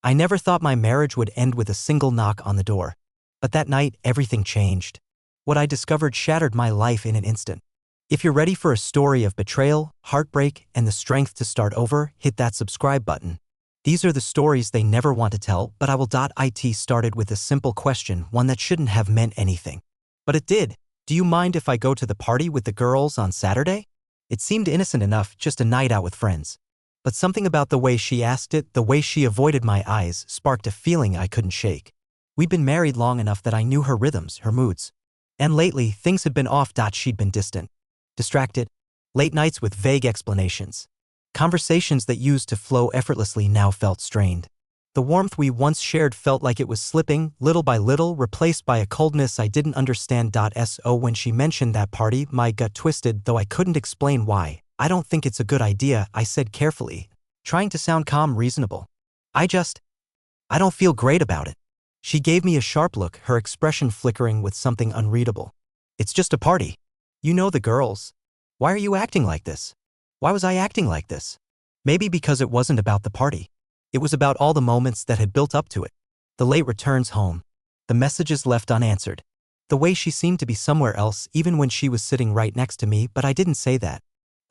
I never thought my marriage would end with a single knock on the door. But that night, everything changed. What I discovered shattered my life in an instant. If you're ready for a story of betrayal, heartbreak, and the strength to start over, hit that subscribe button. These are the stories they never want to tell, but I will. It started with a simple question, one that shouldn't have meant anything. But it did. Do you mind if I go to the party with the girls on Saturday? It seemed innocent enough, just a night out with friends. But something about the way she asked it, the way she avoided my eyes, sparked a feeling I couldn't shake. We'd been married long enough that I knew her rhythms, her moods. And lately, things had been off. She'd been distant, distracted, late nights with vague explanations. Conversations that used to flow effortlessly now felt strained. The warmth we once shared felt like it was slipping, little by little, replaced by a coldness I didn't understand. So when she mentioned that party, my gut twisted, though I couldn't explain why. I don't think it's a good idea, I said carefully, trying to sound calm, reasonable. I don't feel great about it. She gave me a sharp look, her expression flickering with something unreadable. It's just a party. You know the girls. Why are you acting like this? Why was I acting like this? Maybe because it wasn't about the party. It was about all the moments that had built up to it. The late returns home. The messages left unanswered. The way she seemed to be somewhere else even when she was sitting right next to me, but I didn't say that.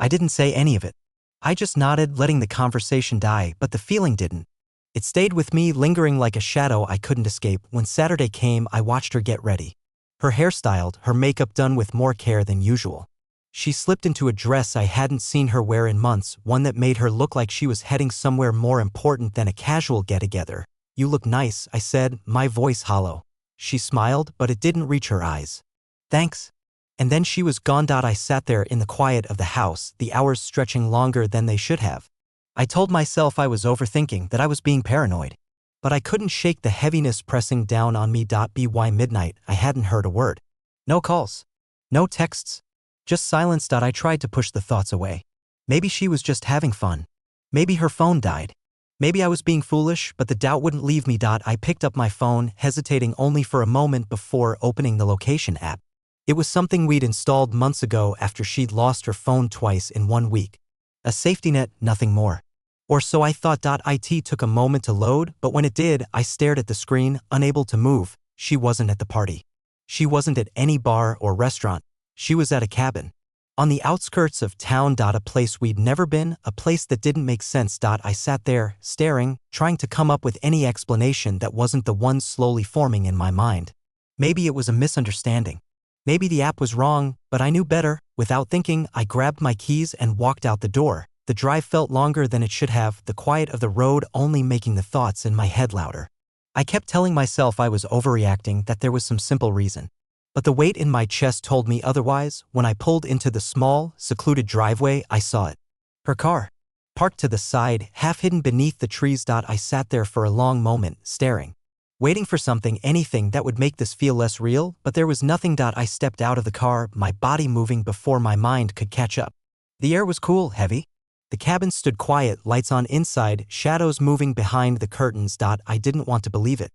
I didn't say any of it. I just nodded, letting the conversation die, but the feeling didn't. It stayed with me, lingering like a shadow I couldn't escape. When Saturday came, I watched her get ready. Her hair styled, her makeup done with more care than usual. She slipped into a dress I hadn't seen her wear in months, one that made her look like she was heading somewhere more important than a casual get-together. You look nice, I said, my voice hollow. She smiled, but it didn't reach her eyes. Thanks. And then she was gone. I sat there in the quiet of the house, the hours stretching longer than they should have. I told myself I was overthinking, that I was being paranoid. But I couldn't shake the heaviness pressing down on me. By midnight, I hadn't heard a word. No calls. No texts. Just silence. I tried to push the thoughts away. Maybe she was just having fun. Maybe her phone died. Maybe I was being foolish, but the doubt wouldn't leave me. I picked up my phone, hesitating only for a moment before opening the location app. It was something we'd installed months ago after she'd lost her phone twice in 1 week. A safety net, nothing more. Or so I thought. It took a moment to load, but when it did, I stared at the screen, unable to move. She wasn't at the party. She wasn't at any bar or restaurant. She was at a cabin. On the outskirts of town. A place we'd never been, a place that didn't make sense. I sat there, staring, trying to come up with any explanation that wasn't the one slowly forming in my mind. Maybe it was a misunderstanding. Maybe the app was wrong, but I knew better. Without thinking, I grabbed my keys and walked out the door. The drive felt longer than it should have, the quiet of the road only making the thoughts in my head louder. I kept telling myself I was overreacting, that there was some simple reason. But the weight in my chest told me otherwise. When I pulled into the small, secluded driveway, I saw it. Her car. Parked to the side, half hidden beneath the trees. I sat there for a long moment, staring. Waiting for something, anything that would make this feel less real, but there was nothing. I stepped out of the car, my body moving before my mind could catch up. The air was cool, heavy. The cabin stood quiet, lights on inside, shadows moving behind the curtains. I didn't want to believe it.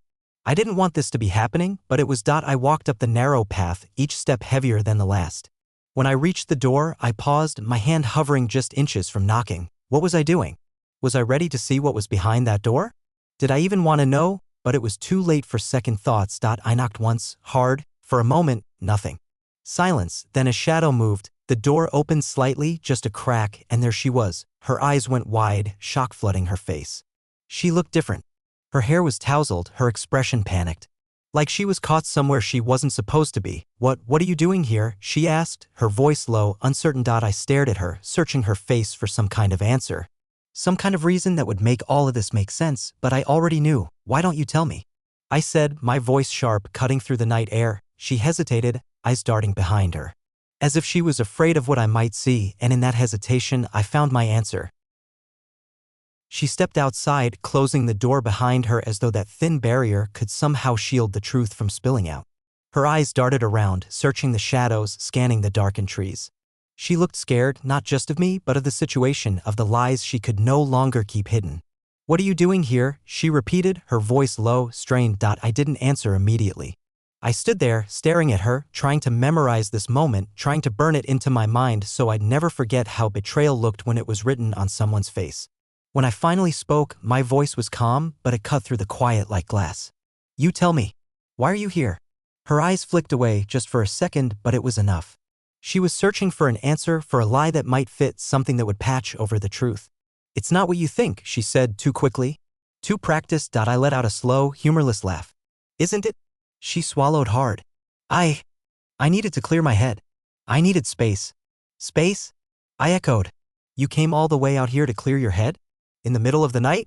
I didn't want this to be happening, but it was. I walked up the narrow path, each step heavier than the last. When I reached the door, I paused, my hand hovering just inches from knocking. What was I doing? Was I ready to see what was behind that door? Did I even want to know? But it was too late for second thoughts. I knocked once, hard. For a moment, nothing. Silence, then a shadow moved. The door opened slightly, just a crack, and there she was. Her eyes went wide, shock flooding her face. She looked different. Her hair was tousled, her expression panicked. Like she was caught somewhere she wasn't supposed to be. What are you doing here? She asked, her voice low, uncertain. I stared at her, searching her face for some kind of answer. Some kind of reason that would make all of this make sense, but I already knew. Why don't you tell me? I said, my voice sharp, cutting through the night air. She hesitated, eyes darting behind her. As if she was afraid of what I might see, and in that hesitation, I found my answer. She stepped outside, closing the door behind her as though that thin barrier could somehow shield the truth from spilling out. Her eyes darted around, searching the shadows, scanning the darkened trees. She looked scared, not just of me, but of the situation, of the lies she could no longer keep hidden. What are you doing here? She repeated, her voice low, strained. I didn't answer immediately. I stood there, staring at her, trying to memorize this moment, trying to burn it into my mind so I'd never forget how betrayal looked when it was written on someone's face. When I finally spoke, my voice was calm, but it cut through the quiet like glass. You tell me. Why are you here? Her eyes flicked away just for a second, but it was enough. She was searching for an answer, for a lie that might fit, something that would patch over the truth. It's not what you think, she said too quickly. Too practiced. I let out a slow, humorless laugh. Isn't it? She swallowed hard. I needed to clear my head. I needed space. Space? I echoed. You came all the way out here to clear your head? In the middle of the night?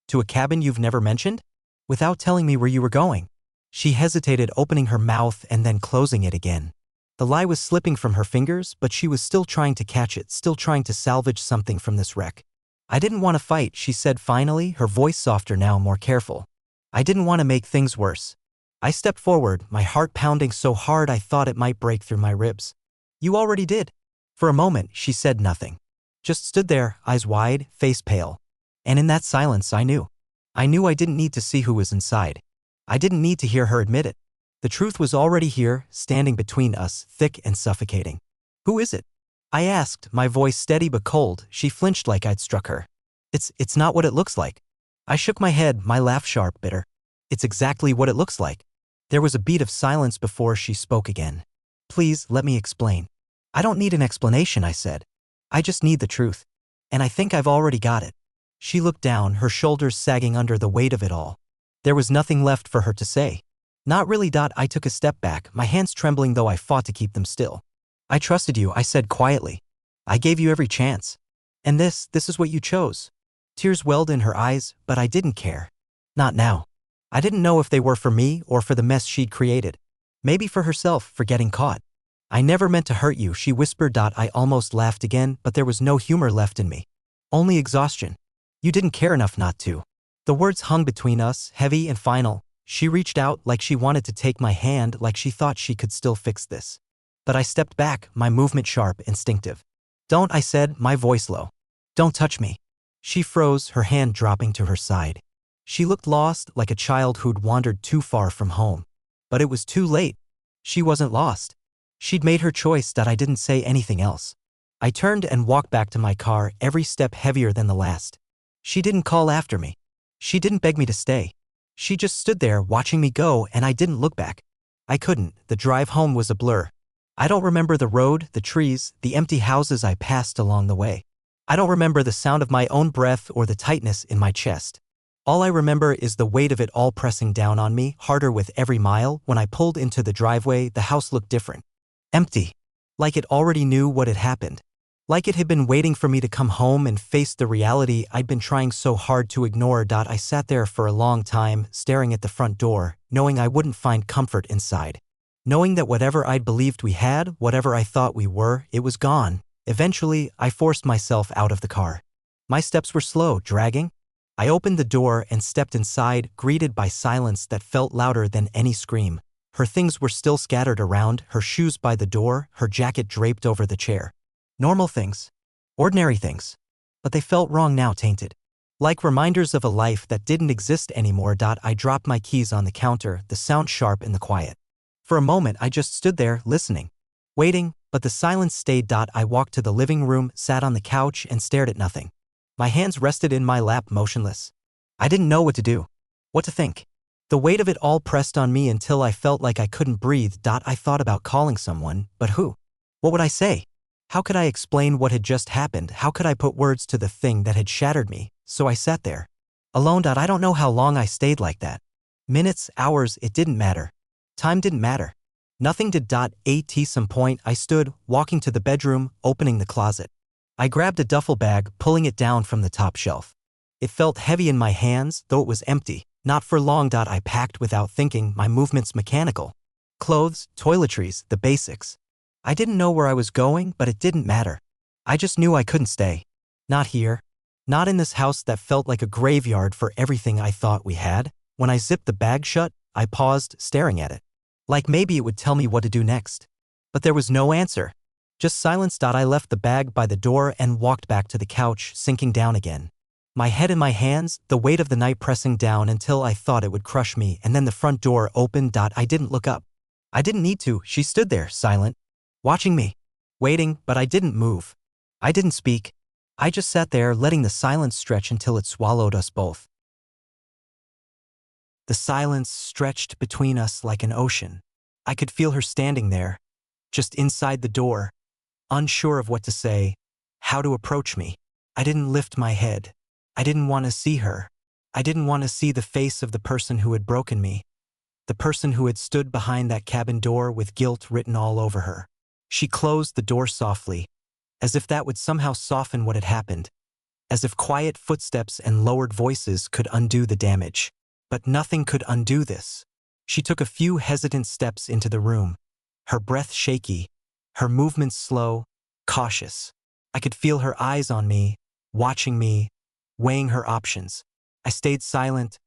To a cabin you've never mentioned? Without telling me where you were going. She hesitated, opening her mouth and then closing it again. The lie was slipping from her fingers, but she was still trying to catch it, still trying to salvage something from this wreck. I didn't want to fight, she said finally, her voice softer now, more careful. I didn't want to make things worse. I stepped forward, my heart pounding so hard I thought it might break through my ribs. You already did. For a moment, she said nothing. Just stood there, eyes wide, face pale. And in that silence I knew. I knew I didn't need to see who was inside. I didn't need to hear her admit it. The truth was already here, standing between us, thick and suffocating. Who is it? I asked, my voice steady but cold. She flinched like I'd struck her. It's not what it looks like. I shook my head, my laugh sharp, bitter. It's exactly what it looks like. There was a beat of silence before she spoke again. Please, let me explain. I don't need an explanation, I said. I just need the truth. And I think I've already got it. She looked down, her shoulders sagging under the weight of it all. There was nothing left for her to say. Not really. I took a step back, my hands trembling though I fought to keep them still. I trusted you, I said quietly. I gave you every chance. And this is what you chose. Tears welled in her eyes, but I didn't care. Not now. I didn't know if they were for me or for the mess she'd created. Maybe for herself, for getting caught. I never meant to hurt you, she whispered. I almost laughed again, but there was no humor left in me. Only exhaustion. You didn't care enough not to. The words hung between us, heavy and final. She reached out like she wanted to take my hand, like she thought she could still fix this. But I stepped back, my movement sharp, instinctive. Don't, I said, my voice low. Don't touch me. She froze, her hand dropping to her side. She looked lost, like a child who'd wandered too far from home. But it was too late. She wasn't lost. She'd made her choice. I didn't say anything else. I turned and walked back to my car, every step heavier than the last. She didn't call after me. She didn't beg me to stay. She just stood there watching me go, and I didn't look back. I couldn't. The drive home was a blur. I don't remember the road, the trees, the empty houses I passed along the way. I don't remember the sound of my own breath or the tightness in my chest. All I remember is the weight of it all pressing down on me, harder with every mile. When I pulled into the driveway, the house looked different. Empty. Like it already knew what had happened. Like it had been waiting for me to come home and face the reality I'd been trying so hard to ignore. I sat there for a long time, staring at the front door, knowing I wouldn't find comfort inside. Knowing that whatever I'd believed we had, whatever I thought we were, it was gone. Eventually, I forced myself out of the car. My steps were slow, dragging. I opened the door and stepped inside, greeted by silence that felt louder than any scream. Her things were still scattered around, her shoes by the door, her jacket draped over the chair. Normal things. Ordinary things. But they felt wrong now, tainted. Like reminders of a life that didn't exist anymore. I dropped my keys on the counter, the sound sharp in the quiet. For a moment I just stood there, listening. Waiting, but the silence stayed. I walked to the living room, sat on the couch and stared at nothing. My hands rested in my lap, motionless. I didn't know what to do. What to think. The weight of it all pressed on me until I felt like I couldn't breathe. I thought about calling someone, but who? What would I say? How could I explain what had just happened? How could I put words to the thing that had shattered me? So I sat there. Alone. I don't know how long I stayed like that. Minutes, hours, it didn't matter. Time didn't matter. Nothing did. At some point I stood, walking to the bedroom, opening the closet. I grabbed a duffel bag, pulling it down from the top shelf. It felt heavy in my hands, though it was empty. Not for long. I packed without thinking, my movements mechanical. Clothes, toiletries, the basics. I didn't know where I was going, but it didn't matter. I just knew I couldn't stay. Not here. Not in this house that felt like a graveyard for everything I thought we had. When I zipped the bag shut, I paused, staring at it. Like maybe it would tell me what to do next. But there was no answer. Just silence. I left the bag by the door and walked back to the couch, sinking down again. My head in my hands, the weight of the night pressing down until I thought it would crush me, and then the front door opened. I didn't look up. I didn't need to. She stood there, silent. Watching me. Waiting, but I didn't move. I didn't speak. I just sat there letting the silence stretch until it swallowed us both. The silence stretched between us like an ocean. I could feel her standing there, just inside the door, unsure of what to say, how to approach me. I didn't lift my head. I didn't want to see her. I didn't want to see the face of the person who had broken me, the person who had stood behind that cabin door with guilt written all over her. She closed the door softly, as if that would somehow soften what had happened, as if quiet footsteps and lowered voices could undo the damage. But nothing could undo this. She took a few hesitant steps into the room, her breath shaky, her movements slow, cautious. I could feel her eyes on me, watching me, weighing her options. I stayed silent,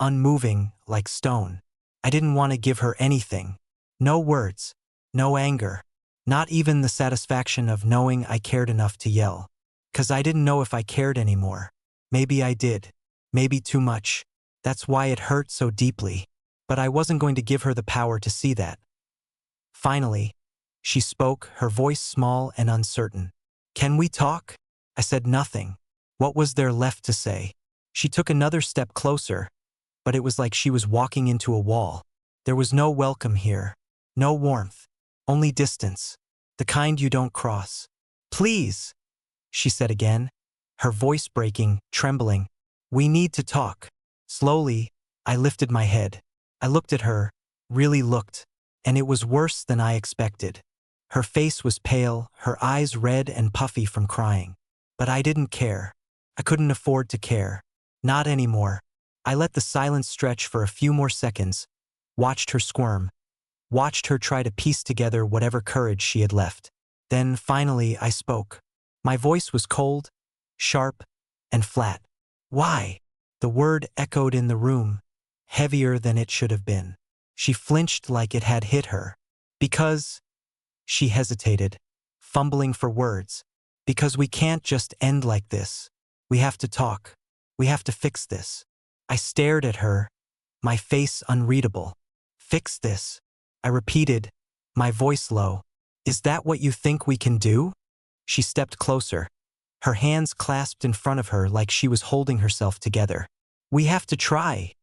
unmoving, like stone. I didn't want to give her anything. No words, no anger, not even the satisfaction of knowing I cared enough to yell. 'Cause I didn't know if I cared anymore. Maybe I did. Maybe too much. That's why it hurt so deeply. But I wasn't going to give her the power to see that. Finally, she spoke, her voice small and uncertain. "Can we talk?" I said nothing. What was there left to say? She took another step closer, but it was like she was walking into a wall. There was no welcome here, no warmth, only distance, the kind you don't cross. "Please," she said again, her voice breaking, trembling. "We need to talk." Slowly, I lifted my head. I looked at her, really looked, and it was worse than I expected. Her face was pale, her eyes red and puffy from crying. But I didn't care. I couldn't afford to care. Not anymore. I let the silence stretch for a few more seconds, watched her squirm, watched her try to piece together whatever courage she had left. Then, finally, I spoke. My voice was cold, sharp, and flat. "Why?" The word echoed in the room, heavier than it should have been. She flinched like it had hit her. "Because," she hesitated, fumbling for words, "because we can't just end like this. We have to talk. We have to fix this." I stared at her, my face unreadable. "Fix this," I repeated, my voice low. "Is that what you think we can do?" She stepped closer, her hands clasped in front of her like she was holding herself together. "We have to try,"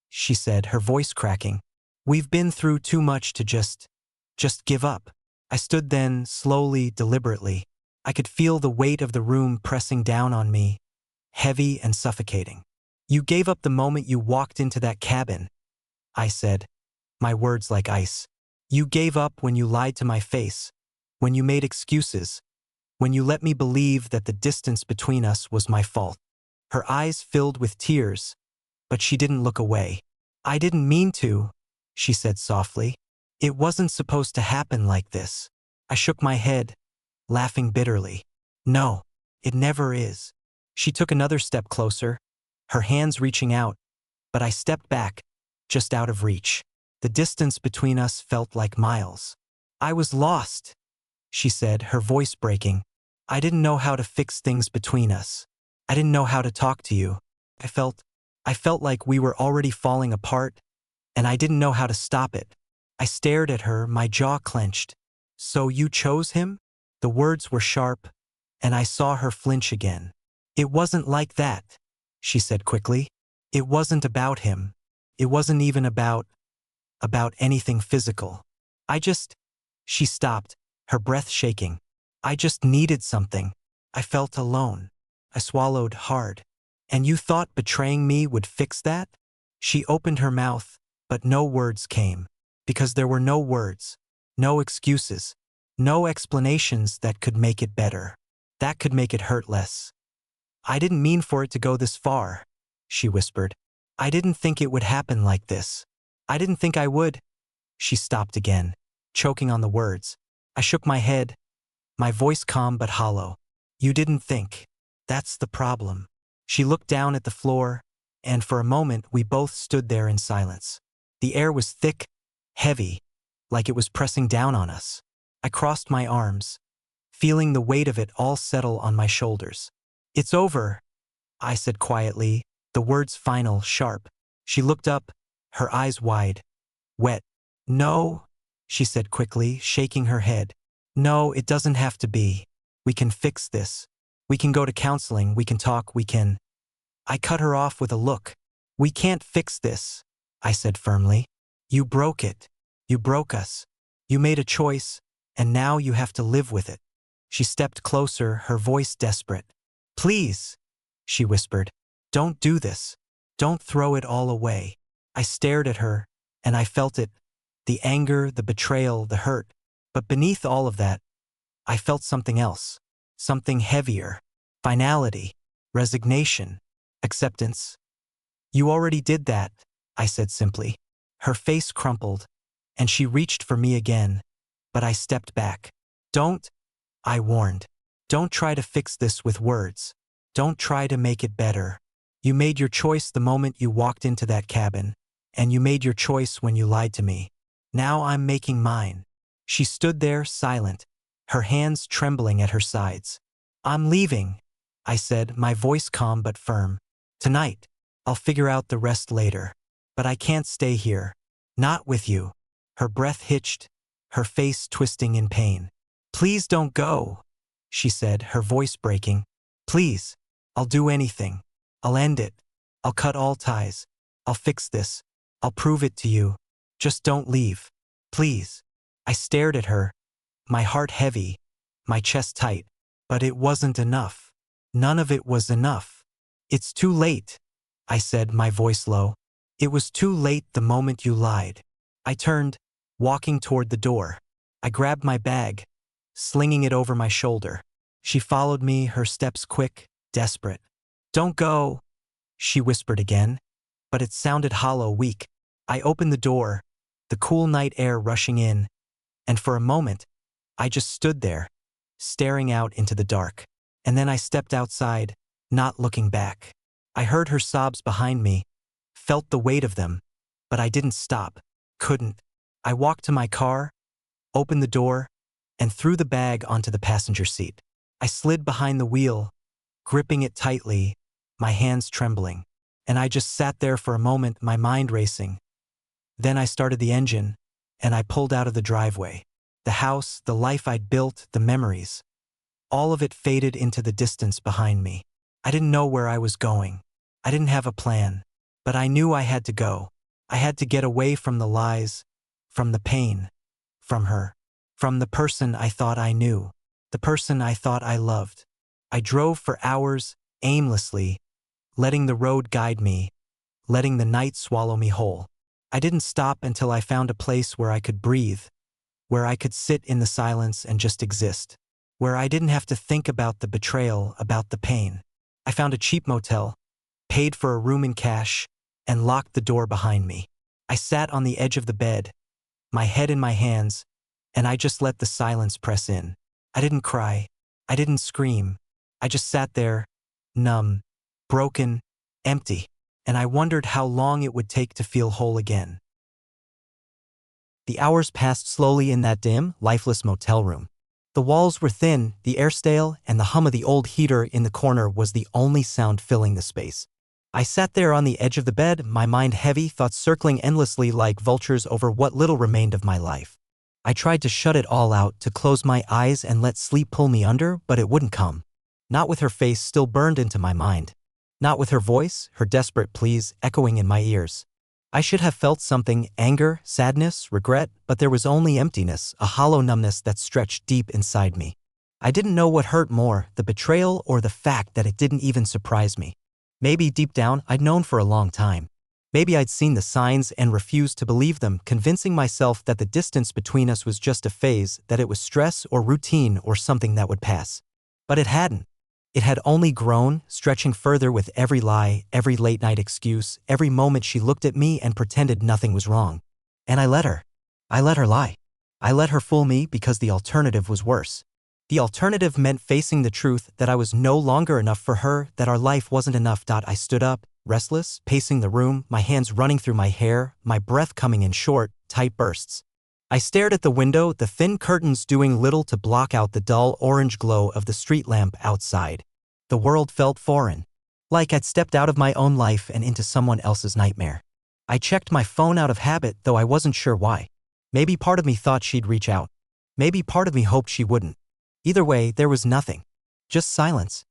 she said, her voice cracking. "We've been through too much to just give up." I stood then, slowly, deliberately. I could feel the weight of the room pressing down on me, heavy and suffocating. "You gave up the moment you walked into that cabin," I said, my words like ice. "You gave up when you lied to my face, when you made excuses, when you let me believe that the distance between us was my fault." Her eyes filled with tears, but she didn't look away. "I didn't mean to," she said softly. "It wasn't supposed to happen like this." I shook my head, laughing bitterly. "No, it never is." She took another step closer, her hands reaching out, but I stepped back, just out of reach. The distance between us felt like miles. "I was lost," she said, her voice breaking. "I didn't know how to fix things between us. I didn't know how to talk to you. I felt like we were already falling apart, and I didn't know how to stop it." I stared at her, my jaw clenched. "So you chose him?" The words were sharp, and I saw her flinch again. "It wasn't like that," she said quickly. "It wasn't about him. It wasn't even about anything physical. She stopped, her breath shaking. "I just needed something. I felt alone." I swallowed hard. "And you thought betraying me would fix that?" She opened her mouth, but no words came. Because there were no words, no excuses, no explanations that could make it better. That could make it hurt less. "I didn't mean for it to go this far," she whispered. "I didn't think it would happen like this. I didn't think I would." She stopped again, choking on the words. I shook my head, my voice calm but hollow. "You didn't think. That's the problem." She looked down at the floor, and for a moment we both stood there in silence. The air was thick, heavy, like it was pressing down on us. I crossed my arms, feeling the weight of it all settle on my shoulders. "It's over," I said quietly, the words final, sharp. She looked up, her eyes wide, wet. "No," she said quickly, shaking her head. "No, it doesn't have to be. We can fix this. We can go to counseling, we can talk, we can. I cut her off with a look. We can't fix this, I said firmly. You broke it. You broke us. You made a choice, and now you have to live with it. She stepped closer, her voice desperate. Please, she whispered. Don't do this. Don't throw it all away. I stared at her, and I felt it. The anger, the betrayal, the hurt. But beneath all of that, I felt something else. Something heavier. Finality. Resignation. Acceptance. You already did that, I said simply. Her face crumpled, and she reached for me again, but I stepped back. Don't, I warned. Don't try to fix this with words. Don't try to make it better. You made your choice the moment you walked into that cabin, and you made your choice when you lied to me. Now I'm making mine. She stood there silent, her hands trembling at her sides. I'm leaving, I said, my voice calm but firm. Tonight. I'll figure out the rest later. But I can't stay here. Not with you. Her breath hitched, her face twisting in pain. Please don't go, she said, her voice breaking. Please. I'll do anything. I'll end it. I'll cut all ties. I'll fix this. I'll prove it to you. Just don't leave. Please. I stared at her, my heart heavy, my chest tight. But it wasn't enough. None of it was enough. It's too late, I said, my voice low. It was too late the moment you lied. I turned, walking toward the door. I grabbed my bag, slinging it over my shoulder. She followed me, her steps quick, desperate. Don't go, she whispered again, but it sounded hollow, weak. I opened the door, the cool night air rushing in, and for a moment, I just stood there, staring out into the dark. And then I stepped outside, not looking back. I heard her sobs behind me, felt the weight of them, but I didn't stop, couldn't. I walked to my car, opened the door, and threw the bag onto the passenger seat. I slid behind the wheel, gripping it tightly, my hands trembling. And I just sat there for a moment, my mind racing. Then I started the engine, and I pulled out of the driveway. The house, the life I'd built, the memories. All of it faded into the distance behind me. I didn't know where I was going. I didn't have a plan. But I knew I had to go. I had to get away from the lies, from the pain, from her, from the person I thought I knew, the person I thought I loved. I drove for hours, aimlessly, letting the road guide me, letting the night swallow me whole. I didn't stop until I found a place where I could breathe, where I could sit in the silence and just exist, where I didn't have to think about the betrayal, about the pain. I found a cheap motel, paid for a room in cash, and locked the door behind me. I sat on the edge of the bed, my head in my hands, and I just let the silence press in. I didn't cry. I didn't scream. I just sat there, numb, broken, empty, and I wondered how long it would take to feel whole again. The hours passed slowly in that dim, lifeless motel room. The walls were thin, the air stale, and the hum of the old heater in the corner was the only sound filling the space. I sat there on the edge of the bed, my mind heavy, thoughts circling endlessly like vultures over what little remained of my life. I tried to shut it all out, to close my eyes and let sleep pull me under, but it wouldn't come. Not with her face still burned into my mind. Not with her voice, her desperate pleas, echoing in my ears. I should have felt something, anger, sadness, regret, but there was only emptiness, a hollow numbness that stretched deep inside me. I didn't know what hurt more, the betrayal or the fact that it didn't even surprise me. Maybe deep down, I'd known for a long time. Maybe I'd seen the signs and refused to believe them, convincing myself that the distance between us was just a phase, that it was stress or routine or something that would pass. But it hadn't. It had only grown, stretching further with every lie, every late-night excuse, every moment she looked at me and pretended nothing was wrong. And I let her. I let her lie. I let her fool me because the alternative was worse. The alternative meant facing the truth that I was no longer enough for her, that our life wasn't enough. I stood up, restless, pacing the room, my hands running through my hair, my breath coming in short, tight bursts. I stared at the window, the thin curtains doing little to block out the dull orange glow of the street lamp outside. The world felt foreign, like I'd stepped out of my own life and into someone else's nightmare. I checked my phone out of habit, though I wasn't sure why. Maybe part of me thought she'd reach out. Maybe part of me hoped she wouldn't. Either way, there was nothing. Just silence.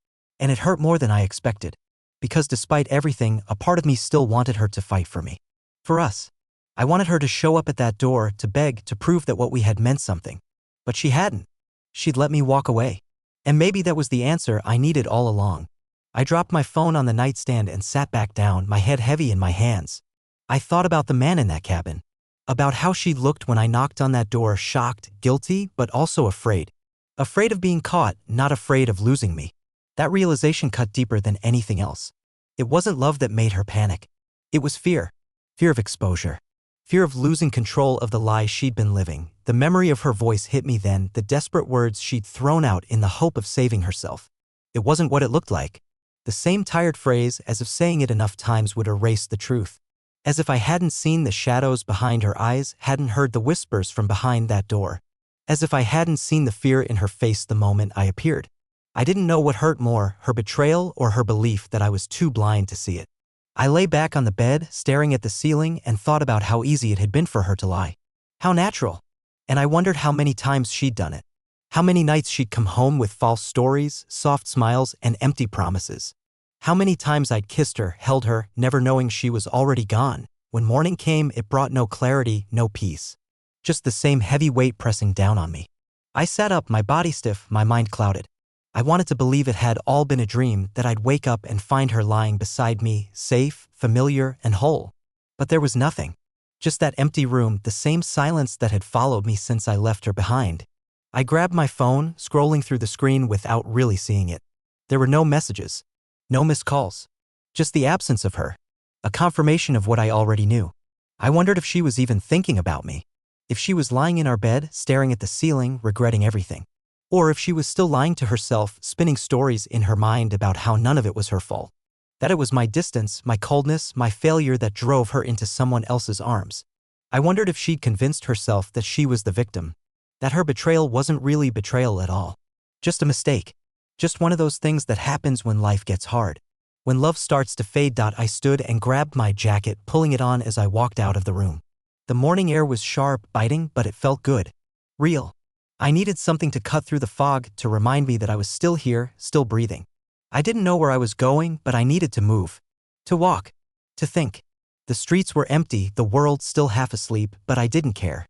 And it hurt more than I expected. Because despite everything, a part of me still wanted her to fight for me. For us. I wanted her to show up at that door, to beg, to prove that what we had meant something. But she hadn't. She'd let me walk away. And maybe that was the answer I needed all along. I dropped my phone on the nightstand and sat back down, my head heavy in my hands. I thought about the man in that cabin. About how she looked when I knocked on that door, shocked, guilty, but also afraid. Afraid of being caught, not afraid of losing me. That realization cut deeper than anything else. It wasn't love that made her panic. It was fear. Fear of exposure. Fear of losing control of the lie she'd been living. The memory of her voice hit me then, the desperate words she'd thrown out in the hope of saving herself. It wasn't what it looked like. The same tired phrase, as if saying it enough times would erase the truth. As if I hadn't seen the shadows behind her eyes, hadn't heard the whispers from behind that door. As if I hadn't seen the fear in her face the moment I appeared. I didn't know what hurt more, her betrayal or her belief that I was too blind to see it. I lay back on the bed, staring at the ceiling, and thought about how easy it had been for her to lie. How natural. And I wondered how many times she'd done it. How many nights she'd come home with false stories, soft smiles, and empty promises. How many times I'd kissed her, held her, never knowing she was already gone. When morning came, it brought no clarity, no peace. Just the same heavy weight pressing down on me. I sat up, my body stiff, my mind clouded. I wanted to believe it had all been a dream, that I'd wake up and find her lying beside me, safe, familiar, and whole. But there was nothing. Just that empty room, the same silence that had followed me since I left her behind. I grabbed my phone, scrolling through the screen without really seeing it. There were no messages. No missed calls. Just the absence of her. A confirmation of what I already knew. I wondered if she was even thinking about me. If she was lying in our bed, staring at the ceiling, regretting everything. Or if she was still lying to herself, spinning stories in her mind about how none of it was her fault. That it was my distance, my coldness, my failure that drove her into someone else's arms. I wondered if she'd convinced herself that she was the victim. That her betrayal wasn't really betrayal at all. Just a mistake. Just one of those things that happens when life gets hard. When love starts to fade. I stood and grabbed my jacket, pulling it on as I walked out of the room. The morning air was sharp, biting, but it felt good. Real. I needed something to cut through the fog, to remind me that I was still here, still breathing. I didn't know where I was going, but I needed to move. To walk. To think. The streets were empty, the world still half asleep, but I didn't care.